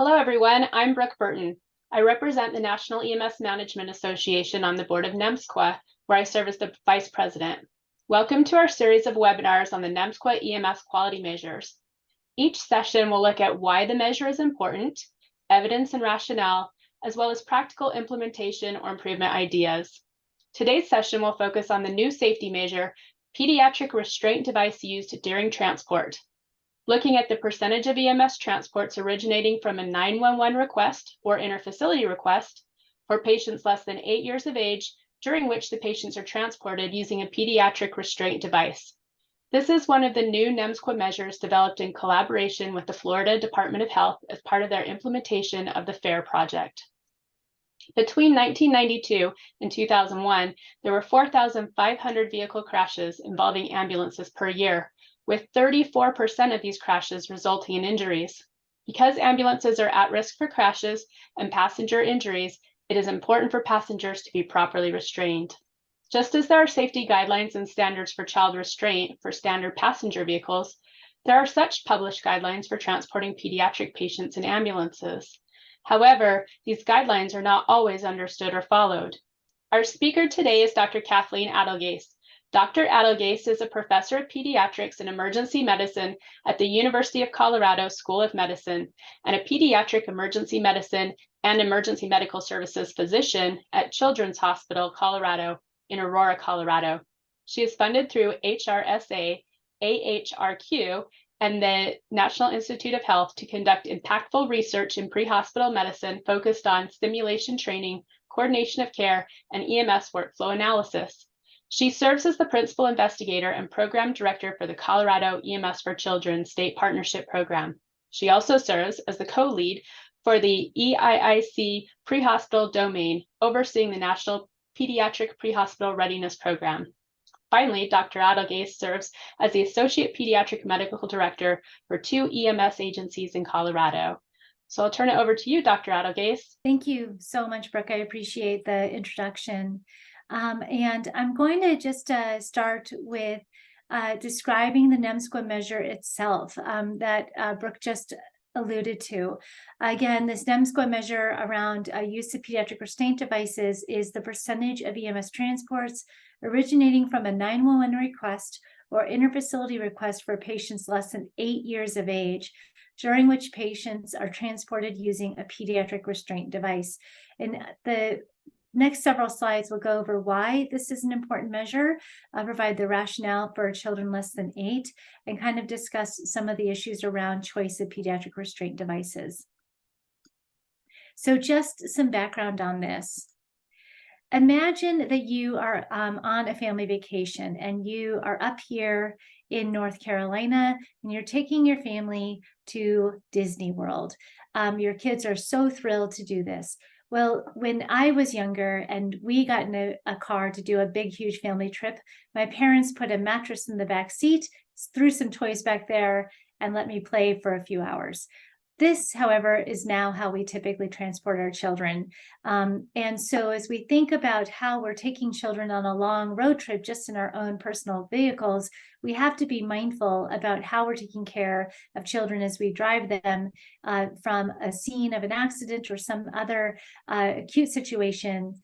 Hello, everyone. I'm Brooke Burton. I represent the National EMS Management Association on the board of NEMSQA, where I serve as the vice president. Welcome to our series of webinars on the NEMSQA EMS quality measures. Each session will look at why the measure is important, evidence and rationale, as well as practical implementation or improvement ideas. Today's session will focus on the new safety measure, pediatric restraint device used during transport, looking at the percentage of EMS transports originating from a 911 request or interfacility request for patients less than 8 years of age, during which the patients are transported using a pediatric restraint device. This is one of the new NEMSQA measures developed in collaboration with the Florida Department of Health as part of their implementation of the FAIR project. Between 1992 and 2001, there were 4,500 vehicle crashes involving ambulances per year, with 34% of these crashes resulting in injuries. Because ambulances are at risk for crashes and passenger injuries, it is important for passengers to be properly restrained. Just as there are safety guidelines and standards for child restraint for standard passenger vehicles, there are such published guidelines for transporting pediatric patients in ambulances. However, these guidelines are not always understood or followed. Our speaker today is Dr. Kathleen Adelgais. Dr. Adelgais is a professor of pediatrics and emergency medicine at the University of Colorado School of Medicine and a pediatric emergency medicine and emergency medical services physician at Children's Hospital Colorado in Aurora, Colorado. She is funded through HRSA, AHRQ, and the National Institute of Health to conduct impactful research in pre-hospital medicine focused on stimulation training, coordination of care, and EMS workflow analysis. She serves as the principal investigator and program director for the Colorado EMS for Children State Partnership Program. She also serves as the co-lead for the EIIC pre-hospital domain, overseeing the National Pediatric Pre-Hospital Readiness Program. Finally, Dr. Adelgais serves as the Associate Pediatric Medical Director for 2 EMS agencies in Colorado. So I'll turn it over to you, Dr. Adelgais. Thank you so much, Brooke. I appreciate the introduction. And I'm going to just start with describing the NEMSQA measure itself that Brooke just alluded to. Again, this NEMSQA measure around use of pediatric restraint devices is the percentage of EMS transports originating from a 911 request or interfacility request for patients less than 8 years of age, during which patients are transported using a pediatric restraint device. And the next several slides will go over why this is an important measure, provide the rationale for children less than 8, and kind of discuss some of the issues around choice of pediatric restraint devices. So just some background on this. Imagine that you are on a family vacation and you are up here in North Carolina and you're taking your family to Disney World. Your kids are so thrilled to do this. Well, when I was younger and we got in a car to do a big, huge family trip, my parents put a mattress in the back seat, threw some toys back there, and let me play for a few hours. This, however, is now how we typically transport our children. And so as we think about how we're taking children on a long road trip just in our own personal vehicles, we have to be mindful about how we're taking care of children as we drive them from a scene of an accident or some other acute situation.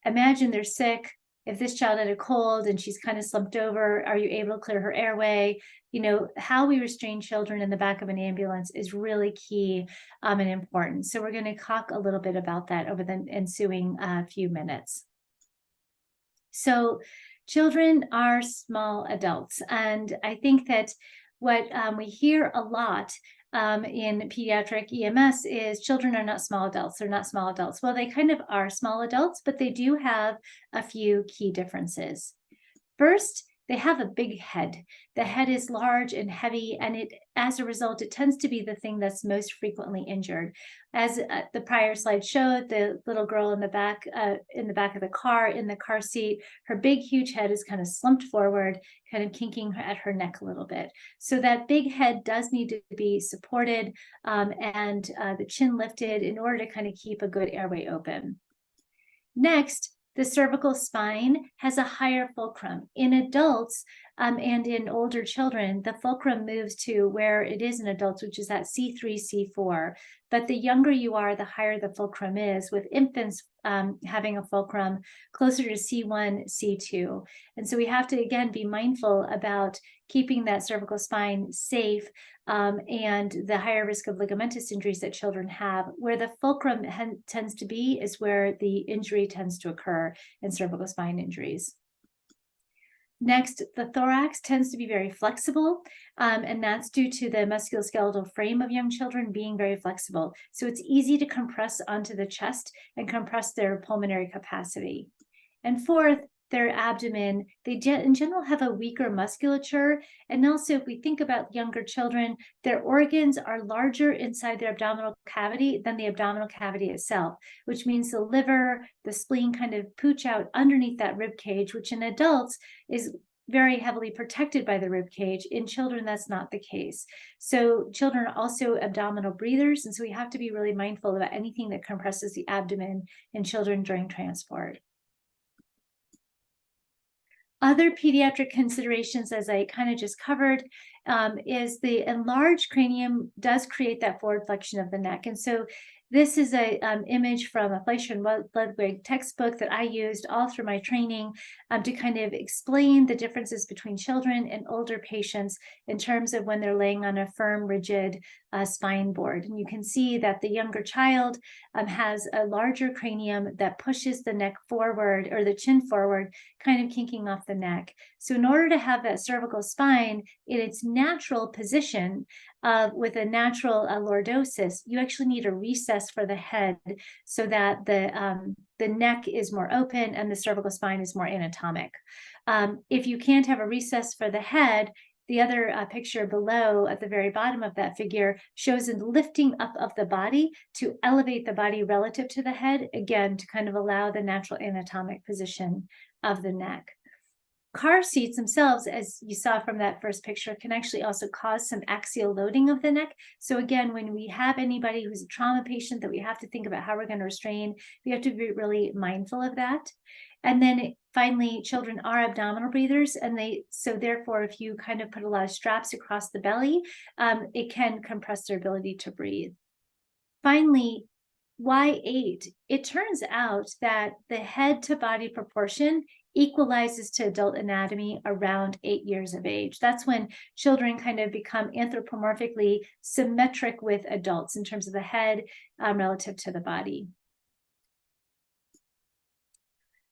Imagine they're sick. If this child had a cold and she's kind of slumped over, are you able to clear her airway? You know, how we restrain children in the back of an ambulance is really key and important. So we're going to talk a little bit about that over the ensuing few minutes. So children are small adults. And I think that what we hear a lot in pediatric EMS is children are not small adults. They're not small adults. Well, they kind of are small adults, but they do have a few key differences. First, they have a big head. The head is large and heavy, and as a result, it tends to be the thing that's most frequently injured. As the prior slide showed, the little girl in the back of the car, in the car seat, her big, huge head is kind of slumped forward, kind of kinking at her neck a little bit. So that big head does need to be supported and the chin lifted in order to kind of keep a good airway open. Next, the cervical spine has a higher fulcrum. In adults, And in older children, the fulcrum moves to where it is in adults, which is at C3, C4. But the younger you are, the higher the fulcrum is, with infants having a fulcrum closer to C1, C2. And so we have to, again, be mindful about keeping that cervical spine safe and the higher risk of ligamentous injuries that children have. Where the fulcrum tends to be is where the injury tends to occur in cervical spine injuries. Next, the thorax tends to be very flexible, and that's due to the musculoskeletal frame of young children being very flexible. So it's easy to compress onto the chest and compress their pulmonary capacity. And fourth, their abdomen, they in general have a weaker musculature. And also, if we think about younger children, their organs are larger inside their abdominal cavity than the abdominal cavity itself, which means the liver, the spleen kind of pooch out underneath that rib cage, which in adults is very heavily protected by the rib cage. In children, that's not the case. So children are also abdominal breathers, and so we have to be really mindful about anything that compresses the abdomen in children during transport. Other pediatric considerations, as I kind of just covered, is the enlarged cranium does create that forward flexion of the neck. And so this is an image from a Fleischer and Ludwig textbook that I used all through my training to kind of explain the differences between children and older patients in terms of when they're laying on a firm, rigid spine board. And you can see that the younger child has a larger cranium that pushes the neck forward, or the chin forward, kind of kinking off the neck. So in order to have that cervical spine in its natural position, with a natural lordosis, you actually need a recess for the head so that the neck is more open and the cervical spine is more anatomic. If you can't have a recess for the head, the other picture below at the very bottom of that figure shows a lifting up of the body to elevate the body relative to the head, again, to kind of allow the natural anatomic position of the neck. Car seats themselves, as you saw from that first picture, can actually also cause some axial loading of the neck. So again, when we have anybody who's a trauma patient that we have to think about how we're going to restrain, we have to be really mindful of that. And then finally, children are abdominal breathers, and so therefore, if you kind of put a lot of straps across the belly, it can compress their ability to breathe. Finally, why 8? It turns out that the head to body proportion equalizes to adult anatomy around 8 years of age. That's when children kind of become anthropomorphically symmetric with adults in terms of the head relative to the body.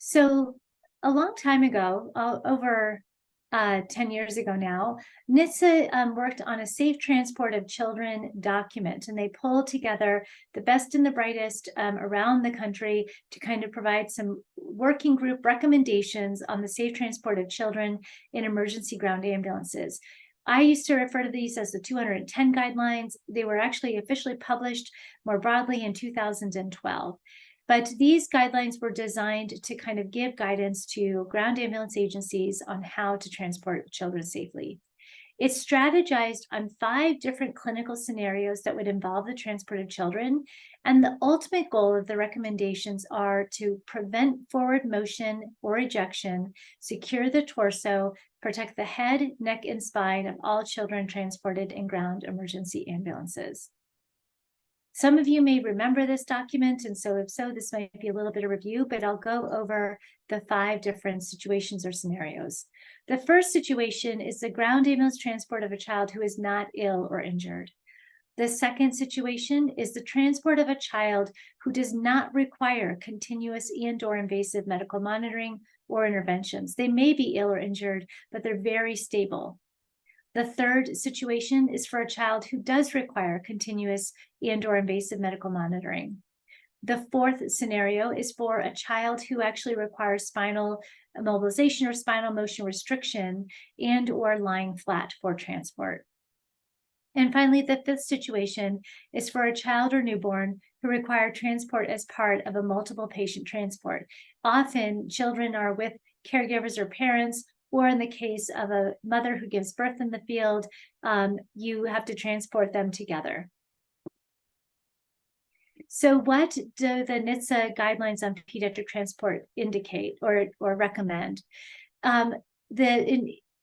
So a long time ago, over 10 years ago now, NHTSA worked on a safe transport of children document, and they pulled together the best and the brightest around the country to kind of provide some working group recommendations on the safe transport of children in emergency ground ambulances. I used to refer to these as the 210 guidelines. They were actually officially published more broadly in 2012. But these guidelines were designed to kind of give guidance to ground ambulance agencies on how to transport children safely. It's strategized on 5 different clinical scenarios that would involve the transport of children. And the ultimate goal of the recommendations are to prevent forward motion or ejection, secure the torso, protect the head, neck, and spine of all children transported in ground emergency ambulances. Some of you may remember this document, and so if so, this might be a little bit of review, but I'll go over the 5 different situations or scenarios. The first situation is the ground ambulance transport of a child who is not ill or injured. The second situation is the transport of a child who does not require continuous and/or invasive medical monitoring or interventions. They may be ill or injured, but they're very stable. The third situation is for a child who does require continuous and/or invasive medical monitoring. The fourth scenario is for a child who actually requires spinal immobilization or spinal motion restriction and/or lying flat for transport. And finally, the fifth situation is for a child or newborn who require transport as part of a multiple patient transport. Often, children are with caregivers or parents, or in the case of a mother who gives birth in the field, you have to transport them together. So what do the NHTSA guidelines on pediatric transport indicate or recommend?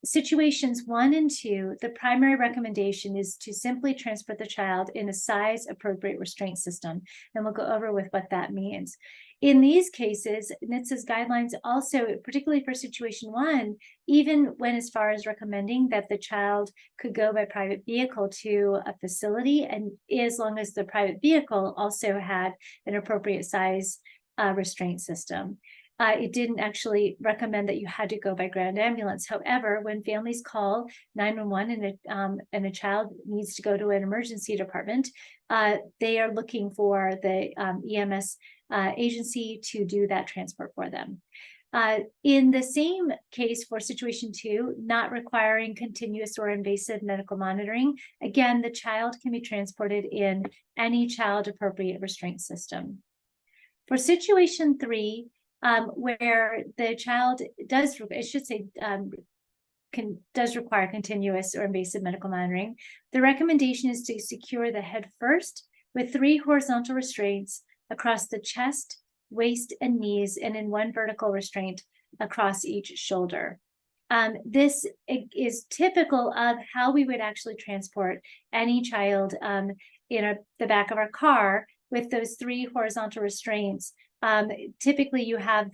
situations 1 and 2, the primary recommendation is to simply transport the child in a size-appropriate restraint system, and we'll go over with what that means. In these cases, NHTSA's guidelines also, particularly for situation 1, even went as far as recommending that the child could go by private vehicle to a facility, and as long as the private vehicle also had an appropriate size restraint system. It didn't actually recommend that you had to go by ground ambulance. However, when families call 911 and a child needs to go to an emergency department, they are looking for the EMS agency to do that transport for them. In the same case for situation 2, not requiring continuous or invasive medical monitoring, again, the child can be transported in any child-appropriate restraint system. For situation 3, where the child does, does require continuous or invasive medical monitoring, the recommendation is to secure the head first with 3 horizontal restraints across the chest, waist, and knees, and in 1 vertical restraint across each shoulder. This is typical of how we would actually transport any child in the back of our car with those 3 horizontal restraints. Typically you have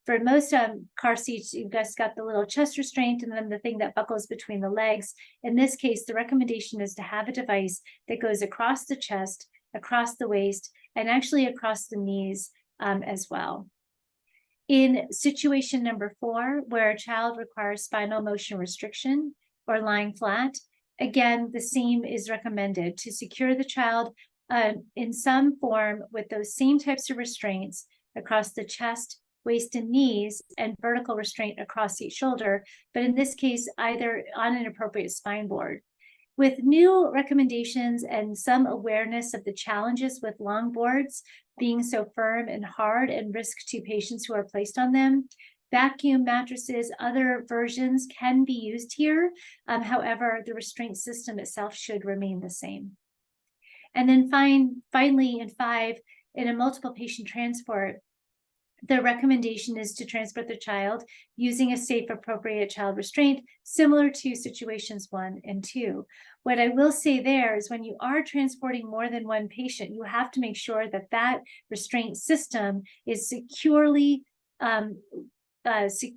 for most car seats, you've just got the little chest restraint and then the thing that buckles between the legs. In this case, the recommendation is to have a device that goes across the chest, across the waist, and actually across the knees as well. In situation number 4, where a child requires spinal motion restriction or lying flat, again, the same is recommended to secure the child in some form with those same types of restraints across the chest, waist, and knees, and vertical restraint across each shoulder, but in this case, either on an appropriate spine board. With new recommendations and some awareness of the challenges with long boards being so firm and hard and risk to patients who are placed on them, vacuum mattresses, other versions can be used here. However, the restraint system itself should remain the same. And then finally, in 5, in a multiple patient transport, the recommendation is to transport the child using a safe, appropriate child restraint, similar to situations 1 and 2. What I will say there is when you are transporting more than 1 patient, you have to make sure that that restraint system is securely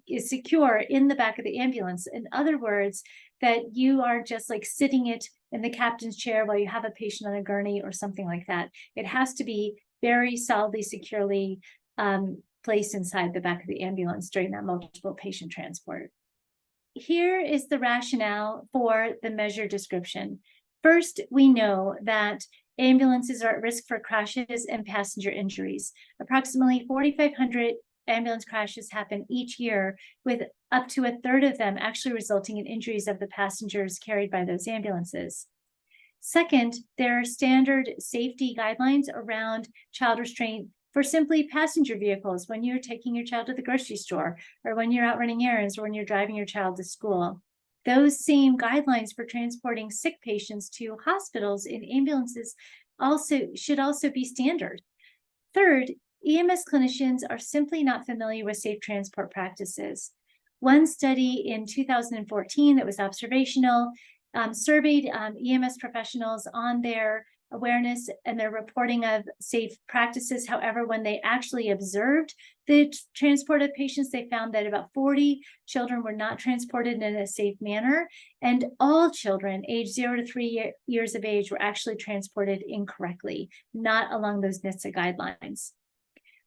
is secure in the back of the ambulance. In other words, that you are just like sitting it in the captain's chair while you have a patient on a gurney or something like that. It has to be very solidly, securely placed inside the back of the ambulance during that multiple patient transport. Here is the rationale for the measure description. First, we know that ambulances are at risk for crashes and passenger injuries. Approximately 4,500 ambulance crashes happen each year, with up to 1/3 of them actually resulting in injuries of the passengers carried by those ambulances. Second, there are standard safety guidelines around child restraint for simply passenger vehicles when you're taking your child to the grocery store, or when you're out running errands, or when you're driving your child to school. Those same guidelines for transporting sick patients to hospitals in ambulances should also be standard. Third, EMS clinicians are simply not familiar with safe transport practices. One study in 2014 that was observational surveyed EMS professionals on their awareness and their reporting of safe practices. However, when they actually observed the transport of patients, they found that about 40 children were not transported in a safe manner, and all children aged 0 to 3 years of age were actually transported incorrectly, not along those NHTSA guidelines.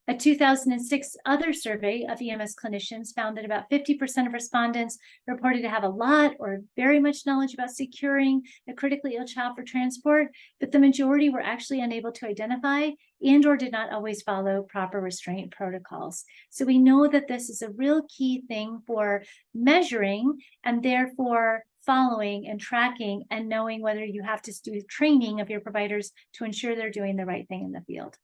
A 2006 other survey of EMS clinicians found that about 50% of respondents reported to have a lot or very much knowledge about securing a critically ill child for transport, but the majority were actually unable to identify and or did not always follow proper restraint protocols. So we know that this is a real key thing for measuring and therefore following and tracking and knowing whether you have to do training of your providers to ensure they're doing the right thing in the field.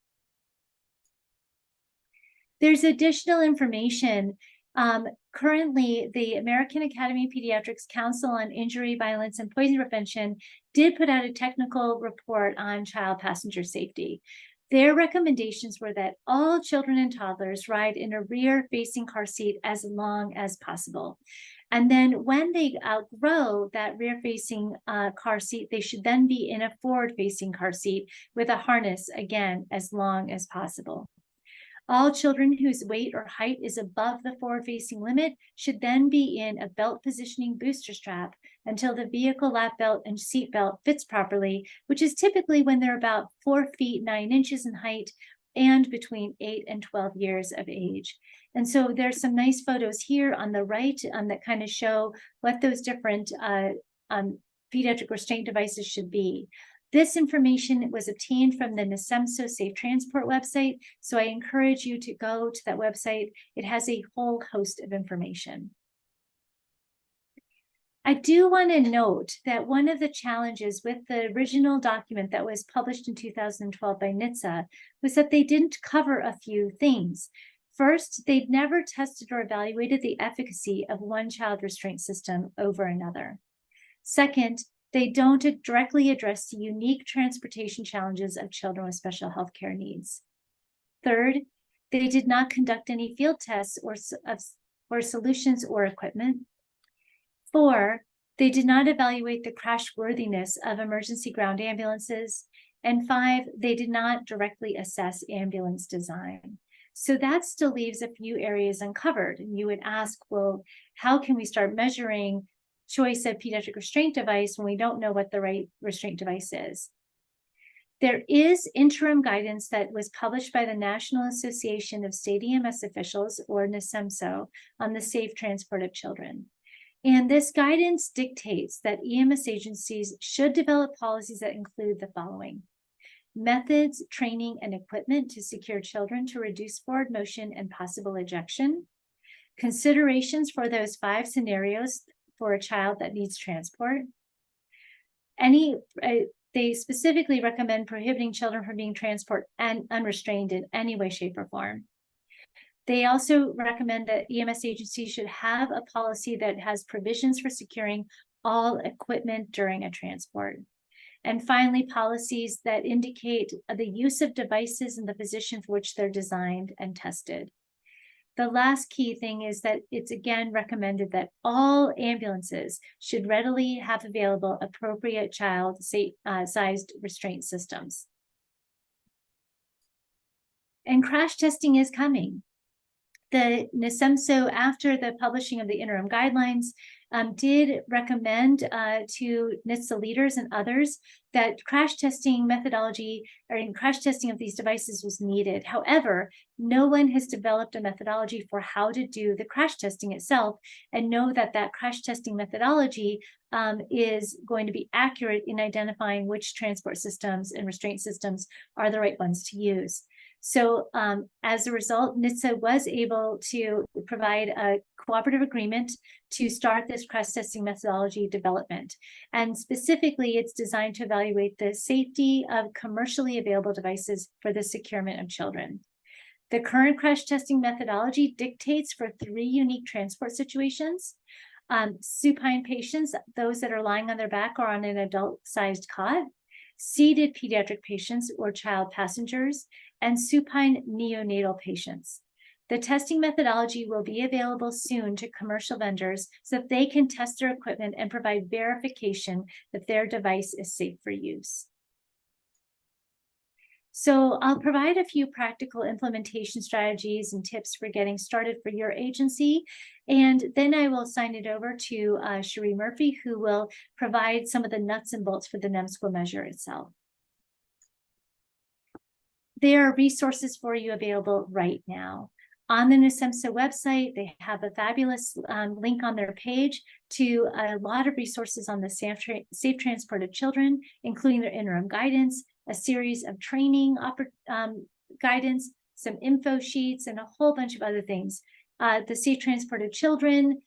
There's additional information. Currently, the American Academy of Pediatrics Council on Injury, Violence, and Poison Prevention did put out a technical report on child passenger safety. Their recommendations were that all children and toddlers ride in a rear-facing car seat as long as possible. And then when they outgrow that rear-facing car seat, they should then be in a forward-facing car seat with a harness, again, as long as possible. All children whose weight or height is above the forward-facing limit should then be in a belt positioning booster strap until the vehicle lap belt and seat belt fits properly, which is typically when they're about 4 feet 9 inches in height and between 8 and 12 years of age. And so there's some nice photos here on the right that kind of show what those different pediatric restraint devices should be. This information was obtained from the NEMSQA Safe Transport website, so I encourage you to go to that website. It has a whole host of information. I do want to note that one of the challenges with the original document that was published in 2012 by NHTSA was that they didn't cover a few things. First, they'd never tested or evaluated the efficacy of one child restraint system over another. Second, they don't directly address the unique transportation challenges of children with special health care needs. Third, they did not conduct any field tests or solutions or equipment. 4, they did not evaluate the crash worthiness of emergency ground ambulances. And 5, they did not directly assess ambulance design. So that still leaves a few areas uncovered. And you would ask, well, how can we start measuring choice of pediatric restraint device when we don't know what the right restraint device is? There is interim guidance that was published by the National Association of State EMS Officials, or NEMSQA, on the safe transport of children. And this guidance dictates that EMS agencies should develop policies that include the following: methods, training, and equipment to secure children to reduce forward motion and possible ejection, considerations for those 5 scenarios for a child that needs transport. They specifically recommend prohibiting children from being transported and unrestrained in any way, shape, or form. They also recommend that EMS agencies should have a policy that has provisions for securing all equipment during a transport. And finally, policies that indicate the use of devices in the position for which they're designed and tested. The last key thing is that it's again recommended that all ambulances should readily have available appropriate child-sized restraint systems. And crash testing is coming. The NEMSQA, after the publishing of the interim guidelines, did recommend to NHTSA leaders and others that crash testing methodology or crash testing of these devices was needed. However, no one has developed a methodology for how to do the crash testing itself, and know that that crash testing methodology is going to be accurate in identifying which transport systems and restraint systems are the right ones to use. So as a result, NHTSA was able to provide a cooperative agreement to start this crash testing methodology development. And specifically, it's designed to evaluate the safety of commercially available devices for the securement of children. The current crash testing methodology dictates for 3 unique transport situations: supine patients, those that are lying on their back or on an adult-sized cot; seated pediatric patients or child passengers; and supine neonatal patients. The testing methodology will be available soon to commercial vendors so that they can test their equipment and provide verification that their device is safe for use. So I'll provide a few practical implementation strategies and tips for getting started for your agency. And then I will sign it over to Cherie Murphy, who will provide some of the nuts and bolts for the NEMSQA measure itself. There are resources for you available right now. On the NEMSQA website, they have a fabulous link on their page to a lot of resources on the safe transport of children, including their interim guidance, a series of training guidance, some info sheets, and a whole bunch of other things. The safe transport of children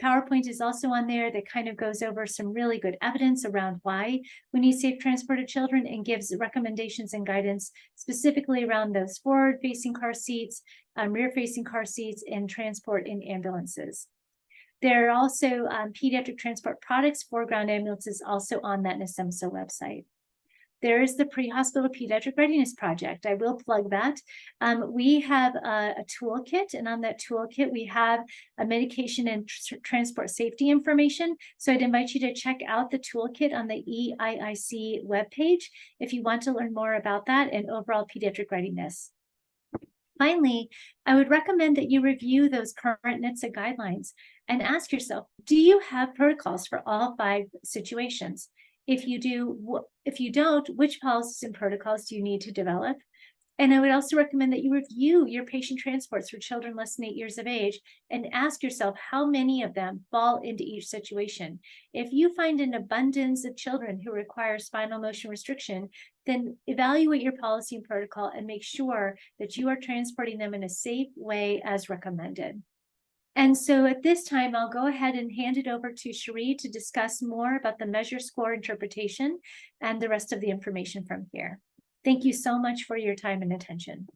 PowerPoint is also on there that kind of goes over some really good evidence around why we need safe transport of children, and gives recommendations and guidance specifically around those forward-facing car seats, rear-facing car seats, and transport in ambulances. There are also pediatric transport products for ground ambulances also on that NEMSQA website. there is the Pre-Hospital Pediatric Readiness Project. I will plug that. We have a toolkit, and on that toolkit, we have a medication and transport safety information. So I'd invite you to check out the toolkit on the EIIC webpage if you want to learn more about that and overall pediatric readiness. Finally, I would recommend that you review those current NHTSA guidelines and ask yourself, do you have protocols for all 5 situations? If you do, if you don't, which policies and protocols do you need to develop? And I would also recommend that you review your patient transports for children less than 8 years of age and ask yourself how many of them fall into each situation. If you find an abundance of children who require spinal motion restriction, then evaluate your policy and protocol and make sure that you are transporting them in a safe way as recommended. And so at this time, I'll go ahead and hand it over to Cherie to discuss more about the measure score interpretation and the rest of the information from here. Thank you so much for your time and attention.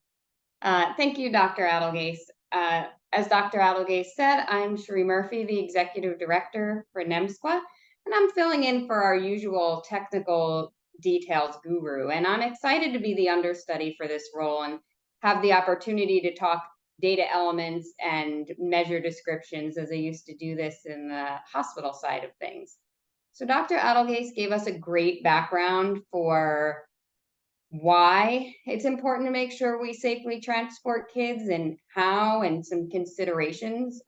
Thank you, Dr. Adelgais. As Dr. Adelgais said, I'm Cherie Murphy, the Executive Director for NEMSQA, and I'm filling in for our usual technical details guru. And I'm excited to be the understudy for this role and have the opportunity to talk data elements and measure descriptions, as I used to do this in the hospital side of things. So Dr. Adelgais gave us a great background for why it's important to make sure we safely transport kids and how, and some considerations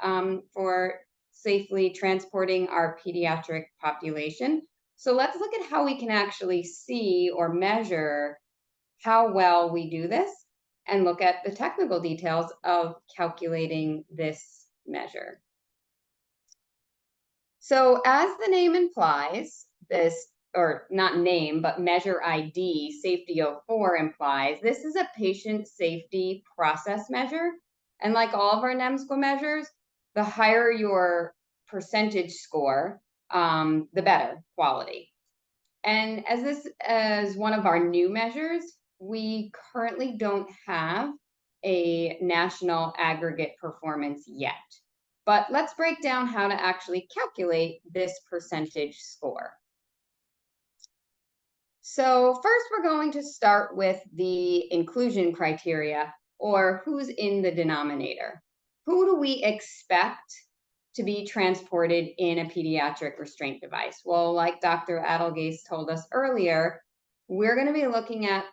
for safely transporting our pediatric population. So let's look at how we can actually see or measure how well we do this and look at the technical details of calculating this measure. So as the name implies, this, or not name, but measure ID, Safety 04 implies, this is a patient safety process measure. And like all of our NEMSQA measures, the higher your percentage score, the better quality. And as this is one of our new measures, we currently don't have a national aggregate performance yet. But let's break down how to actually calculate this percentage score. So first, we're going to start with the inclusion criteria, or who's in the denominator. Who do we expect to be transported in a pediatric restraint device? Well, like Dr. Adelgais told us earlier, we're going to be looking at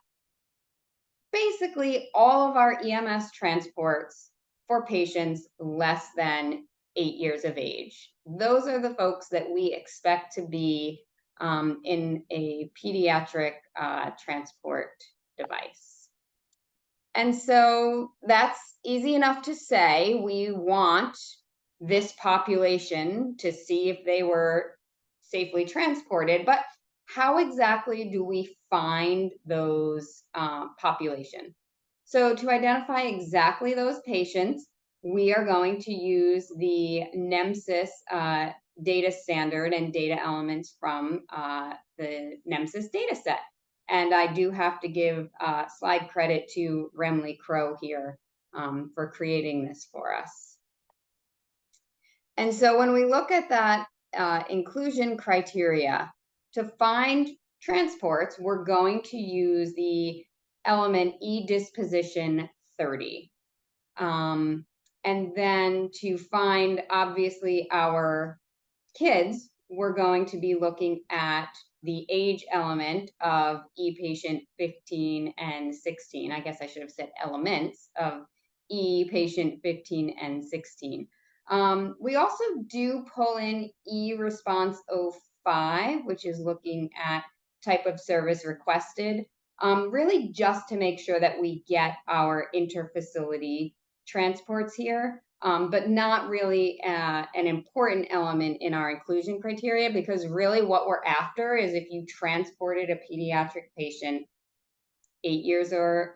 basically all of our EMS transports for patients less than 8 years of age. Those are the folks that we expect to be in a pediatric transport device. And so that's easy enough to say. We want this population to see if they were safely transported, but how exactly do we find those population? So to identify exactly those patients, we are going to use the NEMSIS data standard and data elements from the NEMSIS data set. And I do have to give slide credit to Remley Crow here for creating this for us. And so when we look at that inclusion criteria, to find transports, we're going to use the element e-disposition 30. And then to find, obviously, our kids, we're going to be looking at the age element of e-patient 15 and 16. I guess I should have said elements of e-patient 15 and 16. We also do pull in e-response 05, which is looking at type of service requested, really just to make sure that we get our interfacility transports here, but not really an important element in our inclusion criteria, because really what we're after is if you transported a pediatric patient 8 years or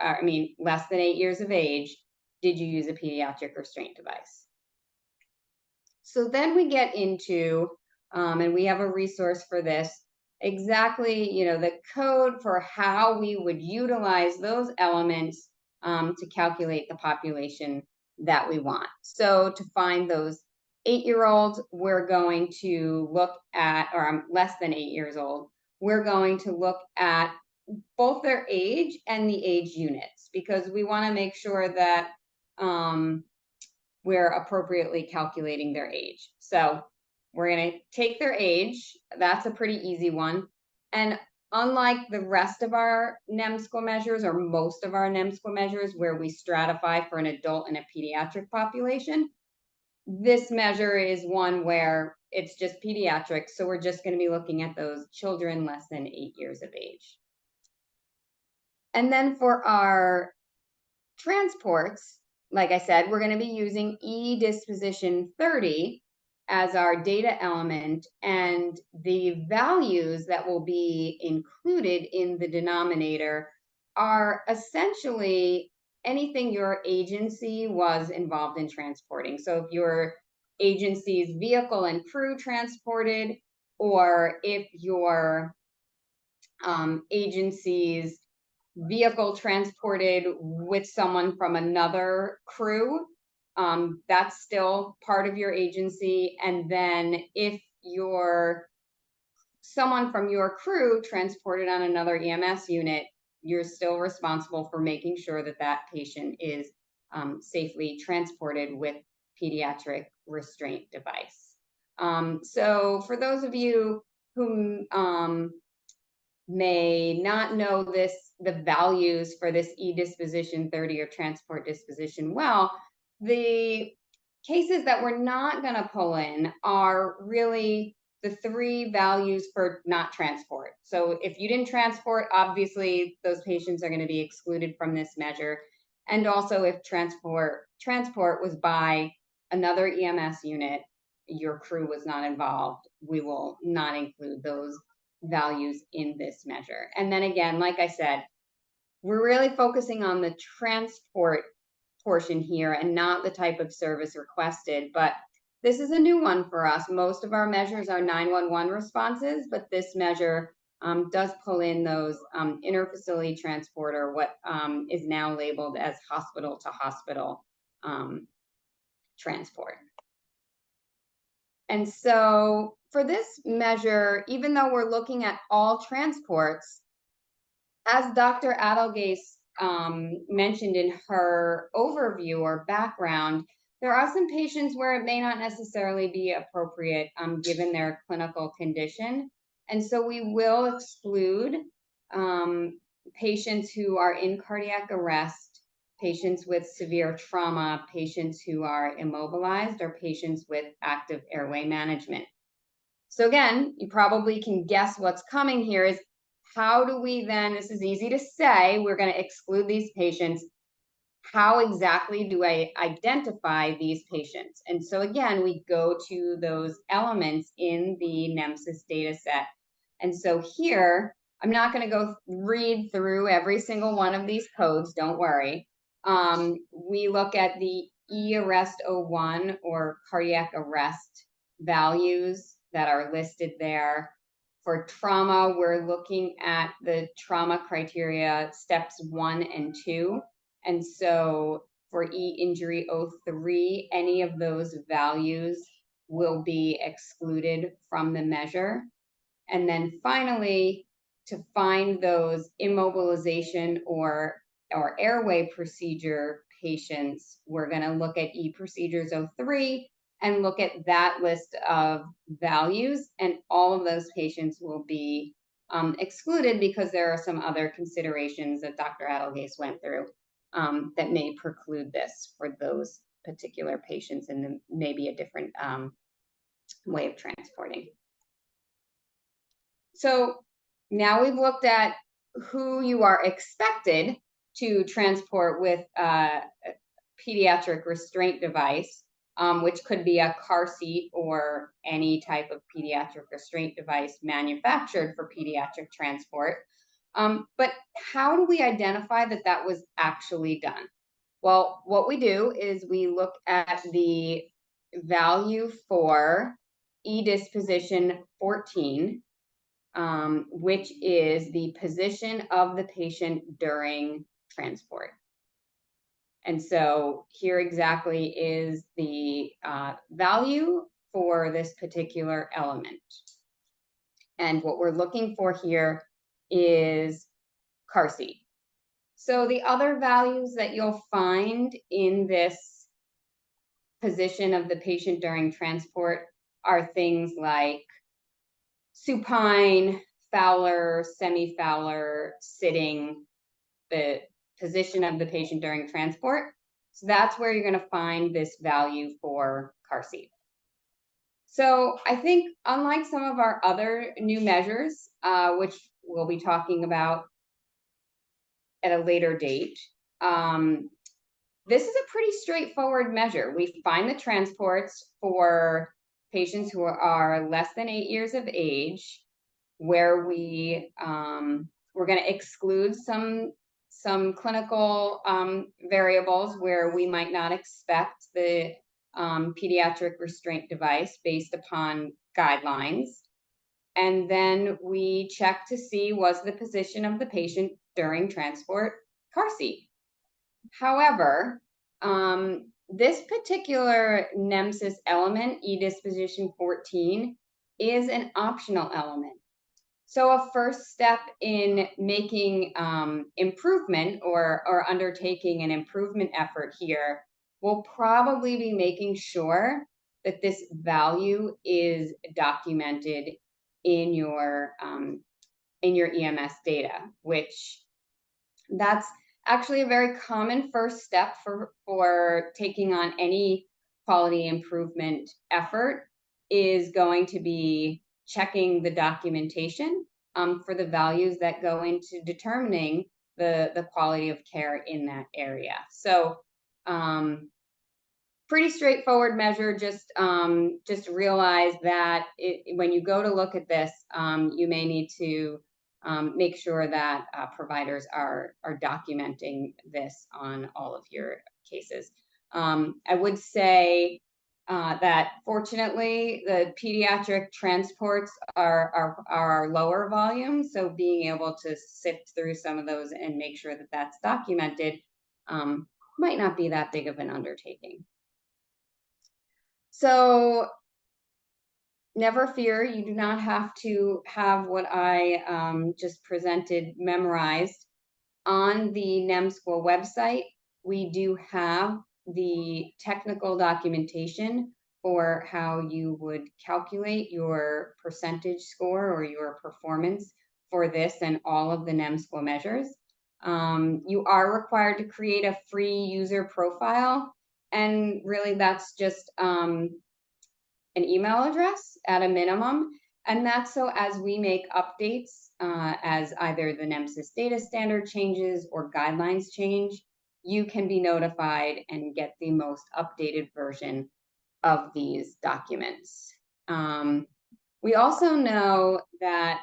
less than 8 years of age, did you use a pediatric restraint device? So then we get into, and we have a resource for this, exactly, the code for how we would utilize those elements to calculate the population that we want. So to find those 8-year-olds, we're going to look at, or less than 8 years old, we're going to look at both their age and the age units, because we want to make sure that we're appropriately calculating their age. So we're going to take their age. That's a pretty easy one. And unlike the rest of our NEMSQA measures, or most of our NEMSQA measures, where we stratify for an adult and a pediatric population, this measure is one where it's just pediatric. So we're just going to be looking at those children less than 8 years of age. And then for our transports, like I said, we're going to be using e-disposition 30 as our data element, and the values that will be included in the denominator are essentially anything your agency was involved in transporting. So if your agency's vehicle and crew transported, or if your agency's vehicle transported with someone from another crew, that's still part of your agency. And then if someone from your crew transported on another EMS unit, you're still responsible for making sure that that patient is safely transported with pediatric restraint device. So for those of you who may not know the values for this e-disposition 30 or transport disposition well, the cases that we're not going to pull in are really the 3 values for not transport. So if you didn't transport, obviously those patients are going to be excluded from this measure. And also if transport was by another EMS unit, your crew was not involved, we will not include those values in this measure. And then again, like I said, we're really focusing on the transport portion here and not the type of service requested, but this is a new one for us. Most of our measures are 911 responses, but this measure does pull in those interfacility transport, or what is now labeled as hospital to hospital transport. And so for this measure, even though we're looking at all transports, as Dr. Adelgais mentioned in her overview or background, there are some patients where it may not necessarily be appropriate given their clinical condition. And so we will exclude patients who are in cardiac arrest, patients with severe trauma, patients who are immobilized, or patients with active airway management. So again, you probably can guess what's coming here is, how do we then, this is easy to say, we're going to exclude these patients. How exactly do I identify these patients? And so again, we go to those elements in the NEMSIS data set. And so here, I'm not going to go read through every single one of these codes, don't worry. We look at the E-arrest 01 or cardiac arrest values that are listed there. For trauma, we're looking at the trauma criteria steps 1 and 2. And so for E-injury 03, any of those values will be excluded from the measure. And then finally, to find those immobilization or airway procedure patients, we're going to look at E-procedures 03 and look at that list of values, and all of those patients will be excluded because there are some other considerations that Dr. Adelgais went through that may preclude this for those particular patients, and maybe a different way of transporting. So now we've looked at who you are expected to transport with a pediatric restraint device, which could be a car seat or any type of pediatric restraint device manufactured for pediatric transport. But how do we identify that that was actually done? Well, what we do is we look at the value for E-disposition 14, which is the position of the patient during transport. And so here exactly is the value for this particular element. And what we're looking for here is car seat. So the other values that you'll find in this position of the patient during transport are things like supine, Fowler, semi-Fowler, sitting, the position of the patient during transport. So that's where you're going to find this value for car seat. So I think unlike some of our other new measures, which we'll be talking about at a later date, this is a pretty straightforward measure. We find the transports for patients who are less than 8 years of age, where we're going to exclude some clinical variables where we might not expect the pediatric restraint device based upon guidelines. And then we check to see was the position of the patient during transport car seat. However, this particular NEMSIS element, e-disposition 14, is an optional element. So a first step in making improvement or undertaking an improvement effort here will probably be making sure that this value is documented in your EMS data, which that's actually a very common first step for taking on any quality improvement effort, is going to be checking the documentation for the values that go into determining the quality of care in that area. So pretty straightforward measure. Just realize that when you go to look at this, you may need to make sure that providers are documenting this on all of your cases. I would say that fortunately the pediatric transports are lower volume, so being able to sift through some of those and make sure that that's documented might not be that big of an undertaking. So never fear, you do not have to have what I just presented memorized. On the NEMSQA website, we do have the technical documentation for how you would calculate your percentage score or your performance for this and all of the NEMSQA measures. You are required to create a free user profile, and really that's just an email address at a minimum. And that's so as we make updates, as either the NEMSIS data standard changes or guidelines change, you can be notified and get the most updated version of these documents. We also know that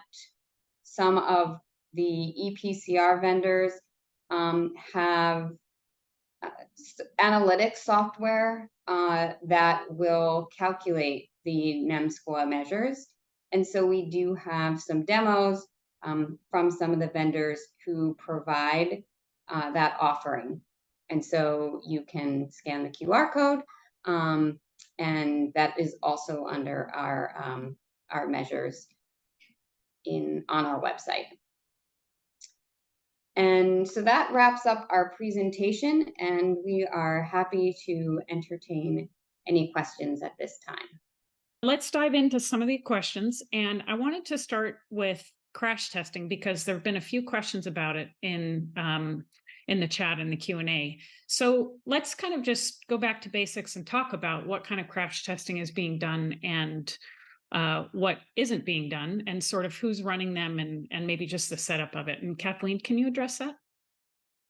some of the EPCR vendors have analytics software that will calculate the NEMSQA measures. And so we do have some demos from some of the vendors who provide that offering. And so you can scan the QR code, and that is also under our measures on our website. And so that wraps up our presentation, and we are happy to entertain any questions at this time. Let's dive into some of the questions. And I wanted to start with crash testing because there have been a few questions about it in the chat and the Q&A. So let's kind of just go back to basics and talk about what kind of crash testing is being done and what isn't being done, and sort of who's running them, and maybe just the setup of it. And Kathleen, can you address that?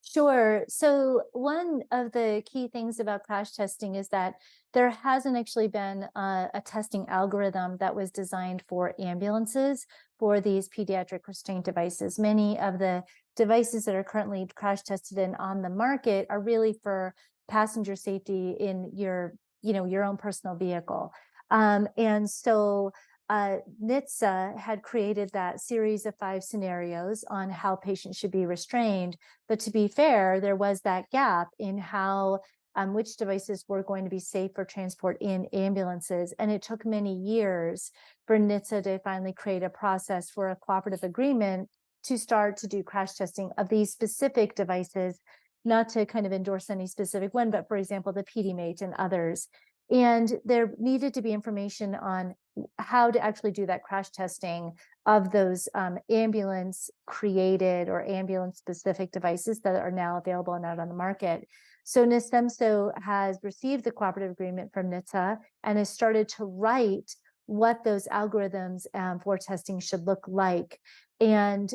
Sure. So one of the key things about crash testing is that there hasn't actually been a testing algorithm that was designed for ambulances for these pediatric restraint devices. Many of the devices that are currently crash tested and on the market are really for passenger safety in your own personal vehicle. And so NHTSA had created that series of 5 scenarios on how patients should be restrained. But to be fair, there was that gap in how which devices were going to be safe for transport in ambulances. And it took many years for NHTSA to finally create a process for a cooperative agreement to start to do crash testing of these specific devices, not to kind of endorse any specific one, but for example, the PediMate and others. And there needed to be information on how to actually do that crash testing of those ambulance created or ambulance specific devices that are now available and out on the market. So NEMSQA has received the cooperative agreement from NHTSA and has started to write what those algorithms for testing should look like. And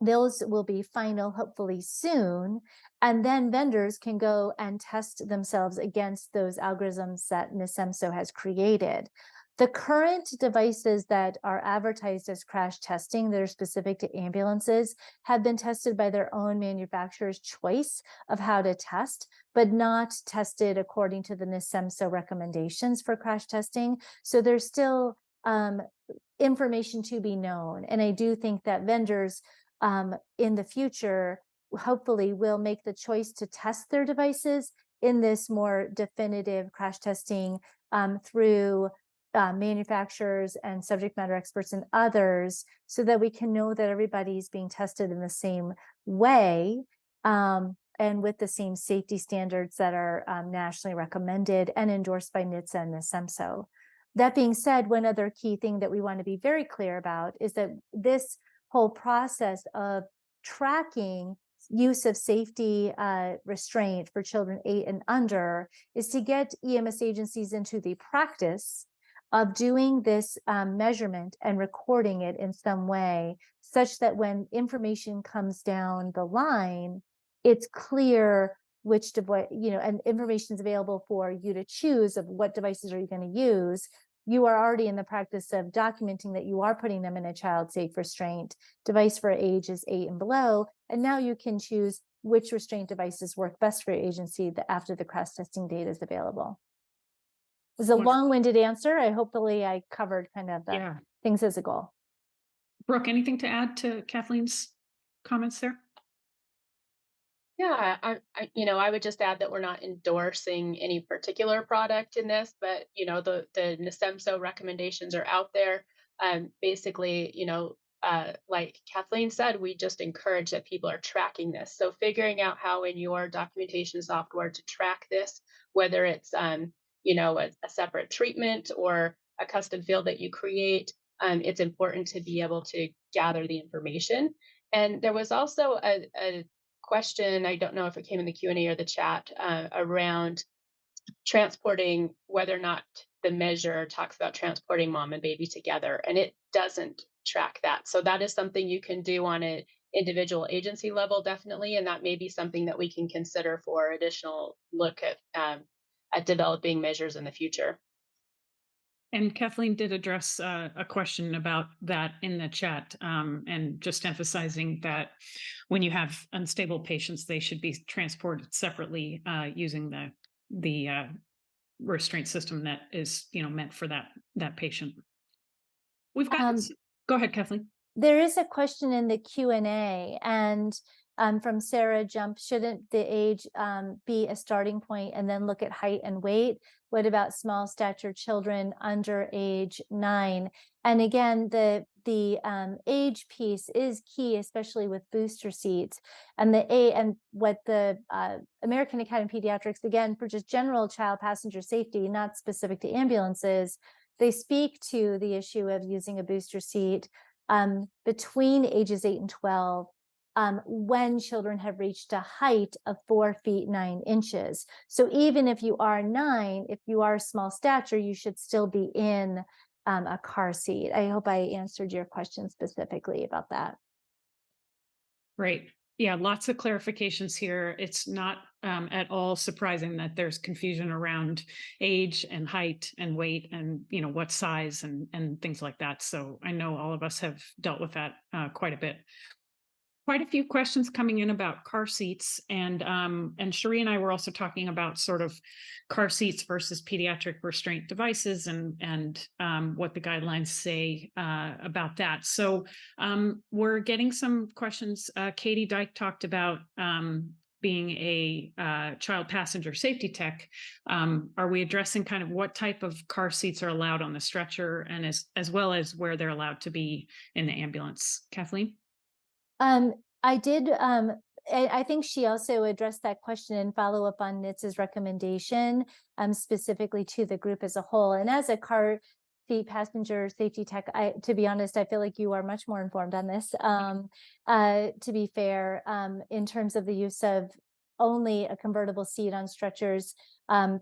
those will be final, hopefully soon. And then vendors can go and test themselves against those algorithms that NEMSQA has created. The current devices that are advertised as crash testing that are specific to ambulances have been tested by their own manufacturer's choice of how to test, but not tested according to the NEMSQA recommendations for crash testing. So there's still information to be known. And I do think that vendors in the future, hopefully will make the choice to test their devices in this more definitive crash testing through manufacturers and subject matter experts and others, so that we can know that everybody's being tested in the same way and with the same safety standards that are nationally recommended and endorsed by NHTSA and NEMSQA. That being said, one other key thing that we want to be very clear about is that this whole process of tracking use of safety restraint for children 8 and under is to get EMS agencies into the practice of doing this measurement and recording it in some way, such that when information comes down the line, it's clear which device, and information is available for you to choose of what devices are you going to use. You are already in the practice of documenting that you are putting them in a child safe restraint device for ages 8 and below. And now you can choose which restraint devices work best for your agency after the crash testing data is available. It was a long-winded answer. Hopefully I covered kind of the things as a goal. Brooke, anything to add to Kathleen's comments there? Yeah, I would just add that we're not endorsing any particular product in this, but the NEMSQA recommendations are out there. Basically, like Kathleen said, we just encourage that people are tracking this. So figuring out how in your documentation software to track this, whether it's a separate treatment or a custom field that you create, it's important to be able to gather the information. And there was also a question, I don't know if it came in the Q&A or the chat, around transporting, whether or not the measure talks about transporting mom and baby together, and it doesn't track that. So that is something you can do on an individual agency level, definitely, and that may be something that we can consider for additional look at developing measures in the future. And Kathleen did address a question about that in the chat, and just emphasizing that when you have unstable patients, they should be transported separately using the restraint system that is meant for that patient. We've got. Go ahead, Kathleen. There is a question in the Q&A, and from Sarah Jump, shouldn't the age be a starting point and then look at height and weight? What about small stature children under age 9? And again, the age piece is key, especially with booster seats. And what the American Academy of Pediatrics, again, for just general child passenger safety, not specific to ambulances, they speak to the issue of using a booster seat between ages 8 and 12. When children have reached a height of 4 feet 9 inches. So even if you are 9, if you are small stature, you should still be in a car seat. I hope I answered your question specifically about that. Great. Yeah, lots of clarifications here. It's not at all surprising that there's confusion around age and height and weight and what size and things like that. So I know all of us have dealt with that quite a bit. Quite a few questions coming in about car seats, and Cherie and I were also talking about sort of car seats versus pediatric restraint devices and what the guidelines say about that. So we're getting some questions. Katie Dyke talked about being a child passenger safety tech. Are we addressing kind of what type of car seats are allowed on the stretcher, and as well as where they're allowed to be in the ambulance? Kathleen? I did, I think she also addressed that question in follow-up on NHTSA's recommendation, specifically to the group as a whole. And as a car seat passenger safety tech, to be honest, I feel like you are much more informed on this. To be fair, in terms of the use of only a convertible seat on stretchers,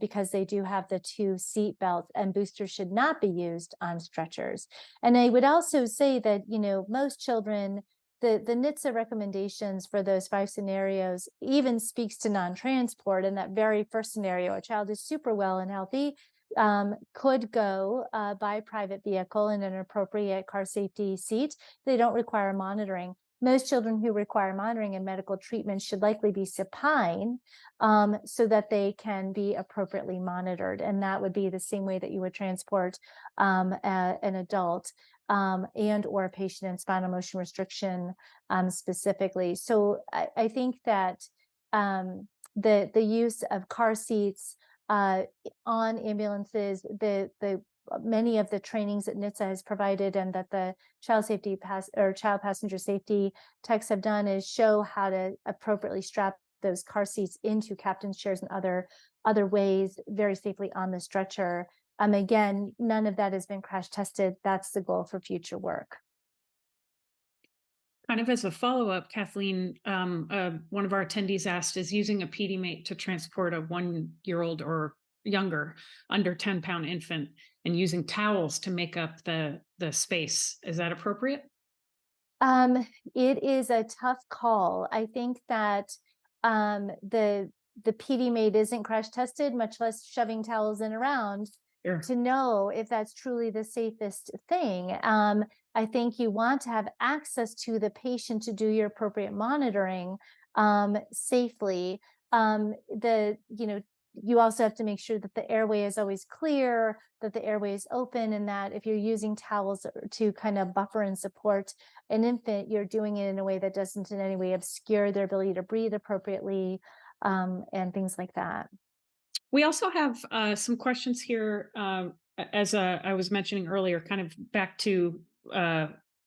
because they do have the 2 seat belts, and boosters should not be used on stretchers. And I would also say that, most children, the NHTSA recommendations for those 5 scenarios even speaks to non-transport. In that very first scenario, a child is super well and healthy, could go by private vehicle in an appropriate car safety seat. They don't require monitoring. Most children who require monitoring and medical treatment should likely be supine, so that they can be appropriately monitored. And that would be the same way that you would transport an adult and or a patient in spinal motion restriction specifically. So I think that the use of car seats on ambulances, the many of the trainings that NHTSA has provided and that the child passenger safety techs have done is show how to appropriately strap those car seats into captain's chairs and other ways very safely on the stretcher. Again, none of that has been crash tested. That's the goal for future work. Kind of as a follow-up, Kathleen, one of our attendees asked, is using a PediMate to transport a 1-year-old or younger under 10-pound infant and using towels to make up the space. Is that appropriate? It is a tough call. I think that the PediMate isn't crash tested, much less shoving towels in around. Sure. To know if that's truly the safest thing. I think you want to have access to the patient to do your appropriate monitoring safely. You also have to make sure that the airway is always clear, that the airway is open, and that if you're using towels to kind of buffer and support an infant, you're doing it in a way that doesn't in any way obscure their ability to breathe appropriately, and things like that. We also have some questions here, as I was mentioning earlier, kind of back to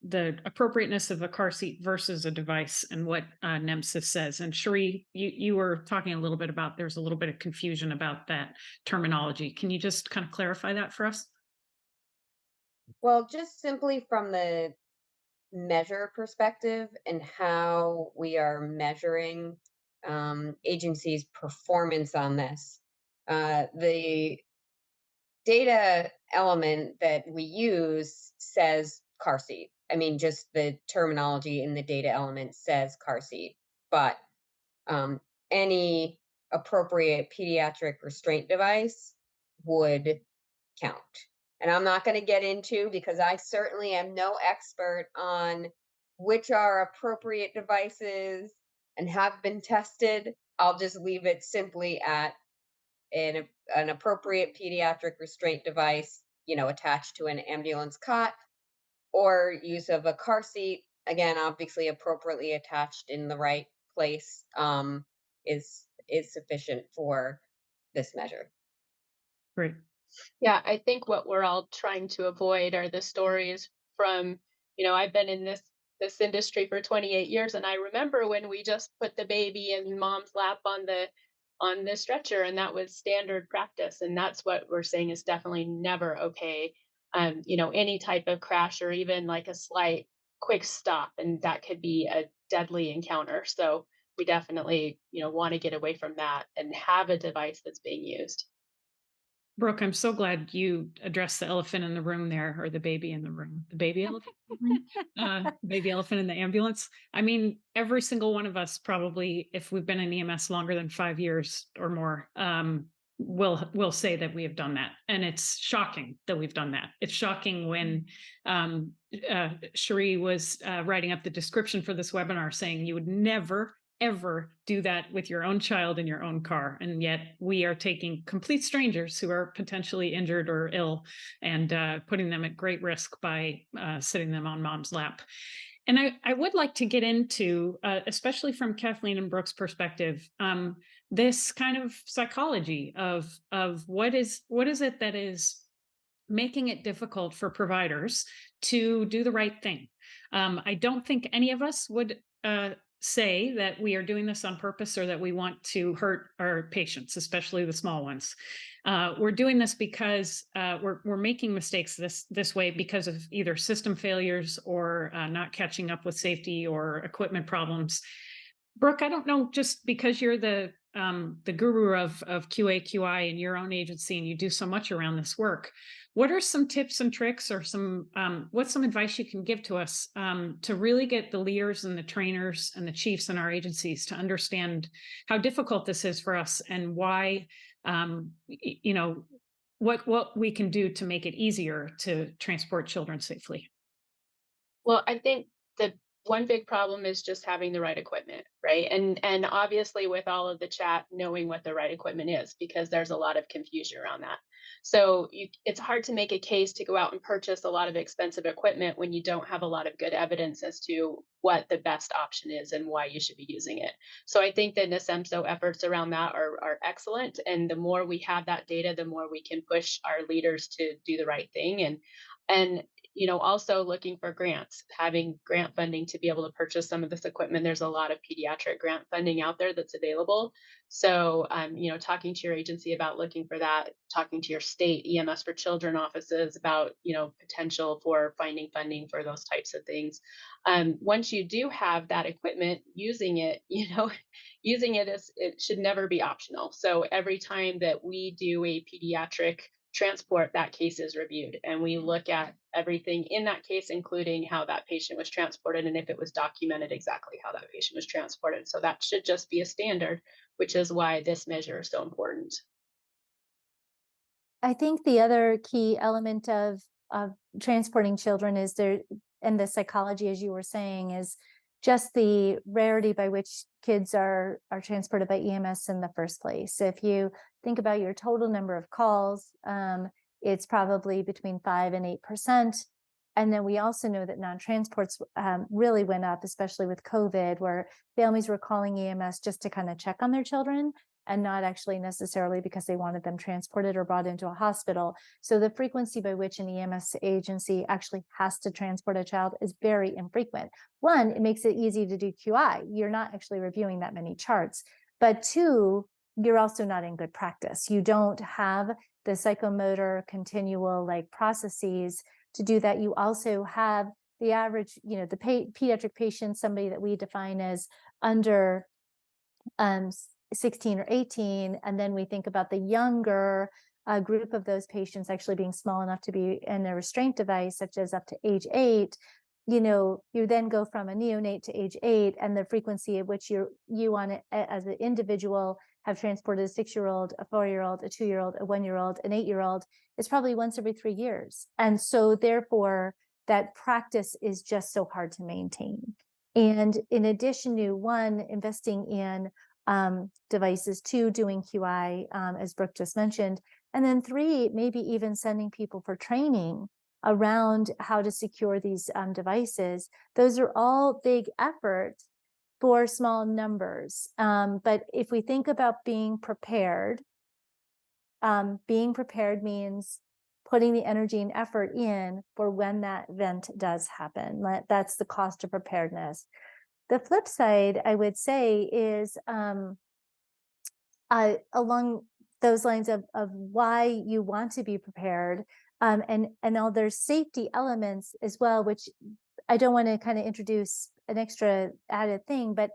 the appropriateness of a car seat versus a device and what NEMSQA says. And Cherie, you were talking a little bit about, there's a little bit of confusion about that terminology. Can you just kind of clarify that for us? Well, just simply from the measure perspective and how we are measuring agencies' performance on this. The data element that we use says car seat. I mean, just the terminology in the data element says car seat, but any appropriate pediatric restraint device would count. And I'm not going to get into, because I certainly am no expert on which are appropriate devices and have been tested. I'll just leave it simply at an appropriate pediatric restraint device, attached to an ambulance cot, or use of a car seat, again, obviously appropriately attached in the right place, is sufficient for this measure. Great. Yeah, I think what we're all trying to avoid are the stories from, I've been in this industry for 28 years, and I remember when we just put the baby in mom's lap on the stretcher, and that was standard practice. And that's what we're saying is definitely never okay. Any type of crash or even like a slight quick stop, and that could be a deadly encounter. So we definitely, want to get away from that and have a device that's being used. Brooke, I'm so glad you addressed the elephant in the room there, or the baby in the room, the baby elephant, baby elephant in the ambulance. I mean, every single one of us probably, if we've been in EMS longer than 5 years or more, will say that we have done that. And it's shocking that we've done that. It's shocking when Cherie was writing up the description for this webinar saying you would never ever do that with your own child in your own car. And yet we are taking complete strangers who are potentially injured or ill and putting them at great risk by sitting them on mom's lap. And I would like to get into, especially from Kathleen and Brooke's perspective, this kind of psychology of what is it that is making it difficult for providers to do the right thing. I don't think any of us would say that we are doing this on purpose or that we want to hurt our patients, especially the small ones. We're doing this because we're making mistakes this way because of either system failures or not catching up with safety or equipment problems. Brooke, I don't know, just because you're the guru of QA, QI in your own agency and you do so much around this work, what are some tips and tricks or what's some advice you can give to us to really get the leaders and the trainers and the chiefs in our agencies to understand how difficult this is for us and why, what we can do to make it easier to transport children safely? Well, I think the one big problem is just having the right equipment, right? And obviously with all of the chat, knowing what the right equipment is, because there's a lot of confusion around that. So it's hard to make a case to go out and purchase a lot of expensive equipment when you don't have a lot of good evidence as to what the best option is and why you should be using it. So I think the NEMSQA efforts around that are excellent. And the more we have that data, the more we can push our leaders to do the right thing. And also looking for grants, having grant funding to be able to purchase some of this equipment. There's a lot of pediatric grant funding out there that's available. So, talking to your agency about looking for that, talking to your state EMS for children offices about, potential for finding funding for those types of things. Once you do have that equipment, using it, it should never be optional. So every time that we do a pediatric transport, that case is reviewed and we look at everything in that case, including how that patient was transported and if it was documented exactly how that patient was transported. So that should just be a standard, which is why this measure is so important. I think the other key element of transporting children is there, and the psychology, as you were saying, is just the rarity by which kids are transported by EMS in the first place. If you think about your total number of calls, it's probably between 5 and 8%. And then we also know that non-transports really went up, especially with COVID, where families were calling EMS just to kind of check on their children and not actually necessarily because they wanted them transported or brought into a hospital. So the frequency by which an EMS agency actually has to transport a child is very infrequent. One, it makes it easy to do QI. You're not actually reviewing that many charts. But two, you're also not in good practice. You don't have the psychomotor continual processes to do that. You also have the average, the pediatric patient, somebody that we define as under 16 or 18, and then we think about the younger group of those patients actually being small enough to be in a restraint device, such as up to age 8. You then go from a neonate to age 8, and the frequency at which you want to, as an individual, have transported a 6-year-old, a 4-year-old, a 2-year-old, a 1-year-old, an 8-year-old is probably once every 3 years. And so therefore, that practice is just so hard to maintain. And in addition to, one, investing in devices, 2, doing QI, as Brooke just mentioned, and then 3, maybe even sending people for training around how to secure these devices. Those are all big efforts for small numbers. But if we think about being prepared means putting the energy and effort in for when that event does happen. That's the cost of preparedness. The flip side, I would say, is along those lines of why you want to be prepared, and all there's safety elements as well, which I don't want to kind of introduce an extra added thing, but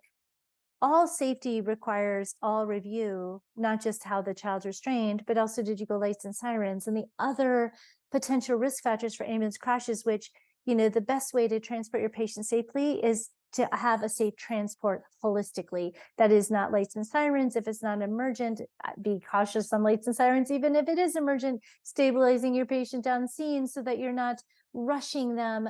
all safety requires all review, not just how the child's restrained, but also did you go lights and sirens and the other potential risk factors for ambulance crashes, which, the best way to transport your patient safely is to have a safe transport holistically. That is not lights and sirens. If it's not emergent, be cautious on lights and sirens. Even if it is emergent, stabilizing your patient on scene so that you're not rushing them,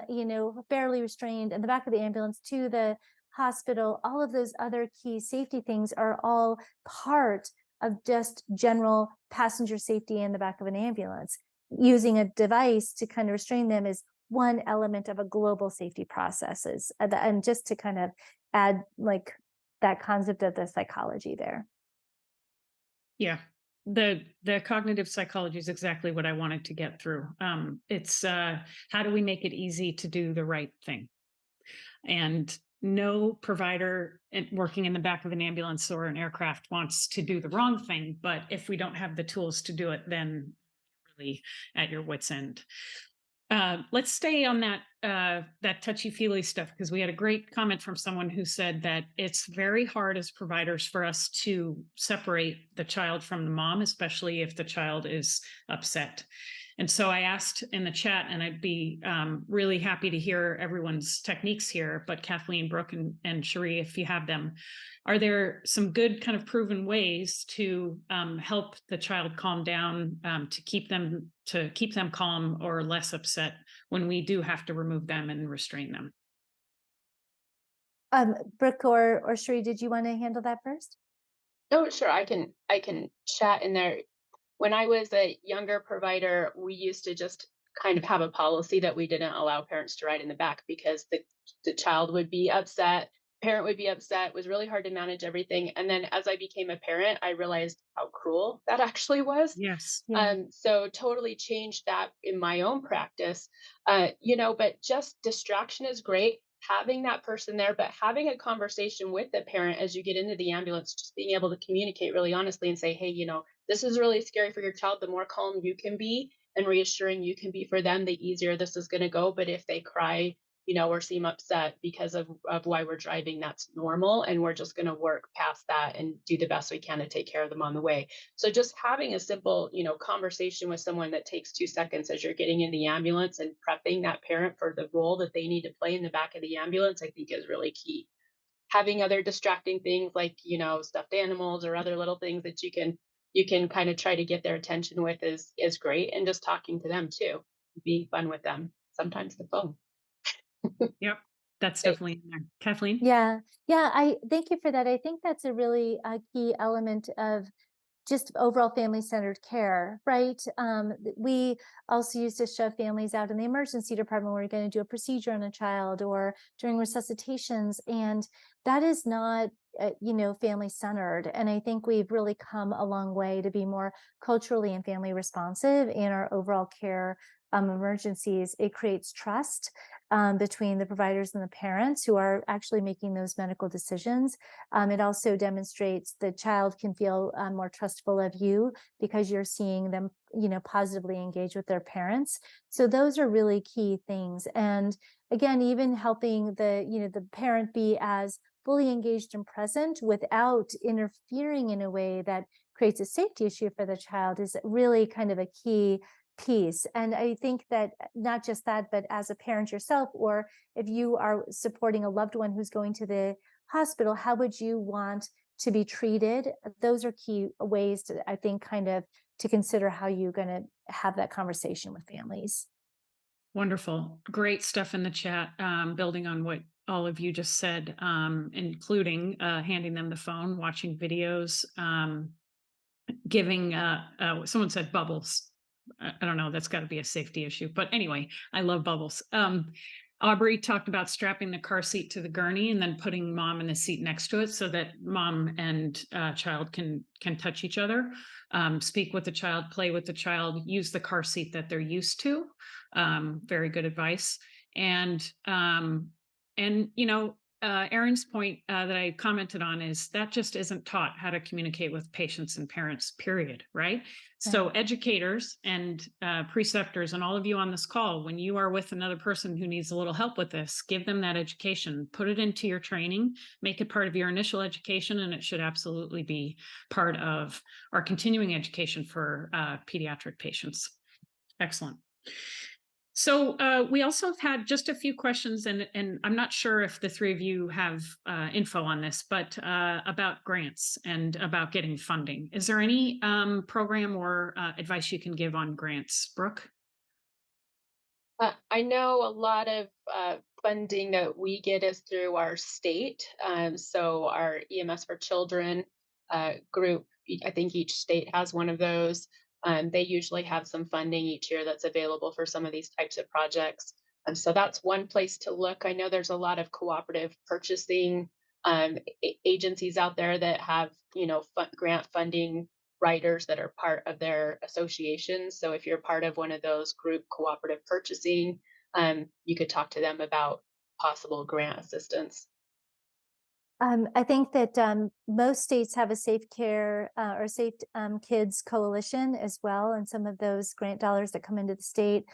barely restrained in the back of the ambulance to the hospital. All of those other key safety things are all part of just general passenger safety in the back of an ambulance. Using a device to kind of restrain them is one element of a global safety processes. And just to kind of add that concept of the psychology there. Yeah. The cognitive psychology is exactly what I wanted to get through. It's how do we make it easy to do the right thing? And no provider working in the back of an ambulance or an aircraft wants to do the wrong thing. But if we don't have the tools to do it, then really at your wit's end. Let's stay on that touchy-feely stuff, because we had a great comment from someone who said that it's very hard as providers for us to separate the child from the mom, especially if the child is upset. And so I asked in the chat, and I'd be really happy to hear everyone's techniques here, but Kathleen, Brooke, and Cherie, if you have them, are there some good kind of proven ways to help the child calm down, to keep them calm or less upset when we do have to remove them and restrain them? Brooke or Cherie, did you want to handle that first? Oh, sure. I can chat in there. When I was a younger provider, we used to just kind of have a policy that we didn't allow parents to ride in the back because the child would be upset, parent would be upset. It was really hard to manage everything. And then as I became a parent, I realized how cruel that actually was. Yes. Yeah. So totally changed that in my own practice. But just distraction is great. Having that person there, but having a conversation with the parent as you get into the ambulance, just being able to communicate really honestly and say, hey, this is really scary for your child. The more calm you can be and reassuring you can be for them, the easier this is going to go. But if they cry, or seem upset because of why we're driving, that's normal. And we're just going to work past that and do the best we can to take care of them on the way. So just having a simple, conversation with someone that takes 2 seconds as you're getting in the ambulance and prepping that parent for the role that they need to play in the back of the ambulance, I think is really key. Having other distracting things like, stuffed animals or other little things that you can kind of try to get their attention with is great. And just talking to them too, being fun with them, sometimes the phone. Yep. That's definitely in there. Kathleen? Yeah. I thank you for that. I think that's a really key element of just overall family-centered care, right? We also used to shove families out in the emergency department where we're going to do a procedure on a child or during resuscitations, and that is not, family-centered. And I think we've really come a long way to be more culturally and family responsive in our overall care emergencies. It creates trust between the providers and the parents who are actually making those medical decisions. It also demonstrates the child can feel more trustful of you because you're seeing them, positively engage with their parents. So those are really key things. And again, even helping the parent be as fully engaged and present without interfering in a way that creates a safety issue for the child is really kind of a key piece. And I think that not just that, but as a parent yourself, or if you are supporting a loved one who's going to the hospital, how would you want to be treated? Those are key ways to, I think, kind of to consider how you're going to have that conversation with families. Wonderful. Great stuff in the chat, building on what all of you just said, including handing them the phone, watching videos, giving, someone said bubbles. I don't know, that's got to be a safety issue. But anyway, I love bubbles. Aubrey talked about strapping the car seat to the gurney and then putting mom in the seat next to it so that mom and child can touch each other, speak with the child, play with the child, use the car seat that they're used to. Very good advice. And Erin's point that I commented on is that just isn't taught how to communicate with patients and parents, period, right? So educators and preceptors and all of you on this call, when you are with another person who needs a little help with this, give them that education, put it into your training, make it part of your initial education, and it should absolutely be part of our continuing education for pediatric patients. Excellent. So we also have had just a few questions, and I'm not sure if the three of you have info on this, but about grants and about getting funding. Is there any program or advice you can give on grants, Brooke? I know a lot of funding that we get is through our state. So our EMS for Children group, I think each state has one of those. They usually have some funding each year that's available for some of these types of projects. So that's one place to look. I know there's a lot of cooperative purchasing agencies out there that have, grant funding writers that are part of their associations. So if you're part of one of those group cooperative purchasing, you could talk to them about possible grant assistance. I think that most states have a safe care or safe kids coalition as well, and some of those grant dollars that come into the state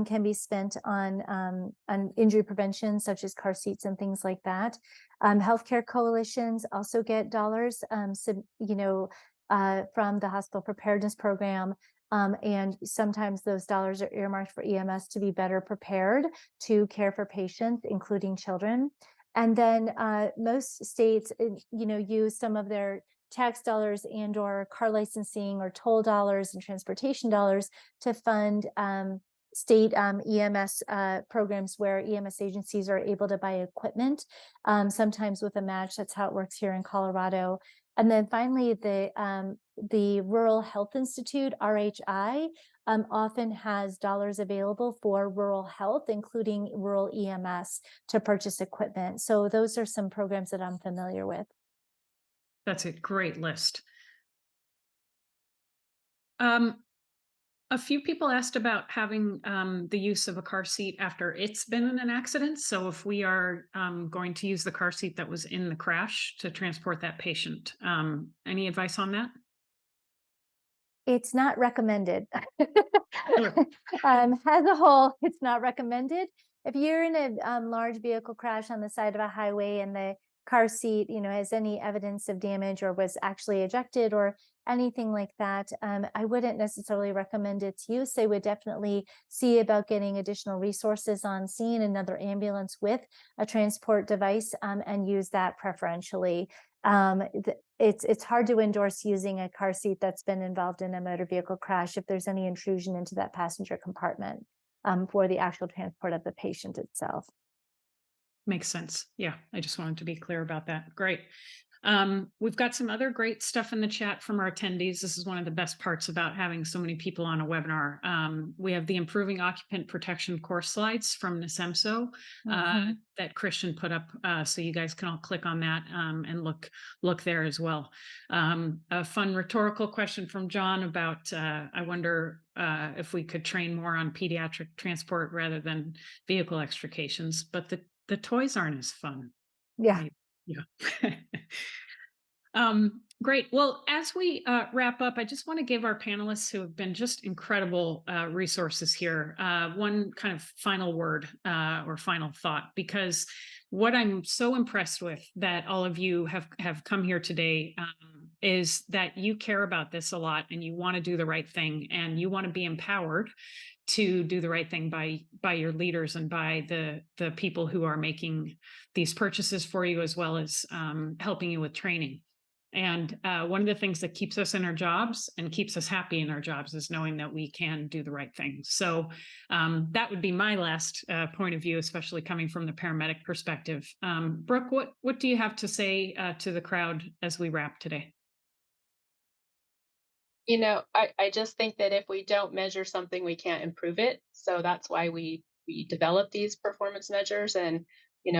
can be spent on injury prevention, such as car seats and things like that. Healthcare coalitions also get dollars, from the hospital preparedness program. And sometimes those dollars are earmarked for EMS to be better prepared to care for patients, including children. And then most states, use some of their tax dollars and or car licensing or toll dollars and transportation dollars to fund state EMS programs where EMS agencies are able to buy equipment, sometimes with a match. That's how it works here in Colorado. And then finally, the Rural Health Institute, RHI, often has dollars available for rural health, including rural EMS, to purchase equipment. So those are some programs that I'm familiar with. That's a great list. A few people asked about having the use of a car seat after it's been in an accident. So if we are going to use the car seat that was in the crash to transport that patient, any advice on that? It's not recommended. Sure. As a whole, it's not recommended. If you're in a large vehicle crash on the side of a highway and the car seat, has any evidence of damage or was actually ejected or anything like that, I wouldn't necessarily recommend its use. I would definitely see about getting additional resources on scene, another ambulance with a transport device, and use that preferentially. It's hard to endorse using a car seat that's been involved in a motor vehicle crash if there's any intrusion into that passenger compartment for the actual transport of the patient itself. Makes sense. Yeah, I just wanted to be clear about that. Great. We've got some other great stuff in the chat from our attendees. This is one of the best parts about having so many people on a webinar. We have the Improving Occupant Protection course slides from NEMSQA that Christian put up, so you guys can all click on that and look there as well. A fun rhetorical question from John about, I wonder if we could train more on pediatric transport rather than vehicle extrications, but the toys aren't as fun. Yeah. Maybe. Yeah. Great. Well, as we wrap up, I just want to give our panelists who have been just incredible resources here one kind of final word or final thought, because what I'm so impressed with that all of you have come here today is that you care about this a lot and you want to do the right thing and you want to be empowered to do the right thing by your leaders and by the people who are making these purchases for you, as well as helping you with training. And one of the things that keeps us in our jobs and keeps us happy in our jobs is knowing that we can do the right thing. So that would be my last point of view, especially coming from the paramedic perspective. Brooke, what do you have to say to the crowd as we wrap today? I just think that if we don't measure something, we can't improve it. So that's why we develop these performance measures. And,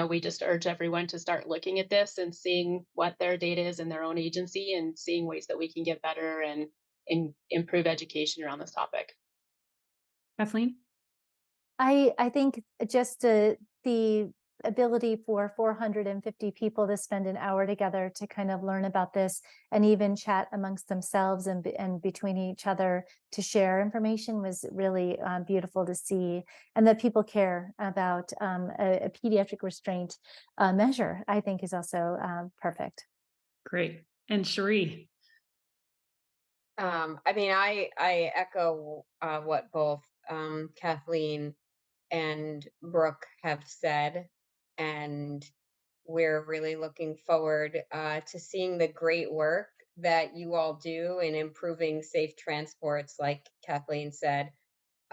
we just urge everyone to start looking at this and seeing what their data is in their own agency and seeing ways that we can get better and improve education around this topic. Kathleen? I think just the ability for 450 people to spend an hour together to kind of learn about this and even chat amongst themselves and between each other to share information was really beautiful to see, and that people care about a pediatric restraint measure, I think is also perfect. Great. And Cherie? I echo what both Kathleen and Brooke have said, and we're really looking forward to seeing the great work that you all do in improving safe transports, like Kathleen said,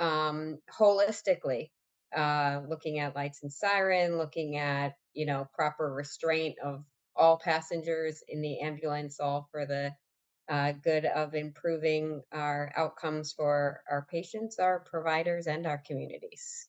holistically, looking at lights and siren, looking at, proper restraint of all passengers in the ambulance, all for the good of improving our outcomes for our patients, our providers, and our communities.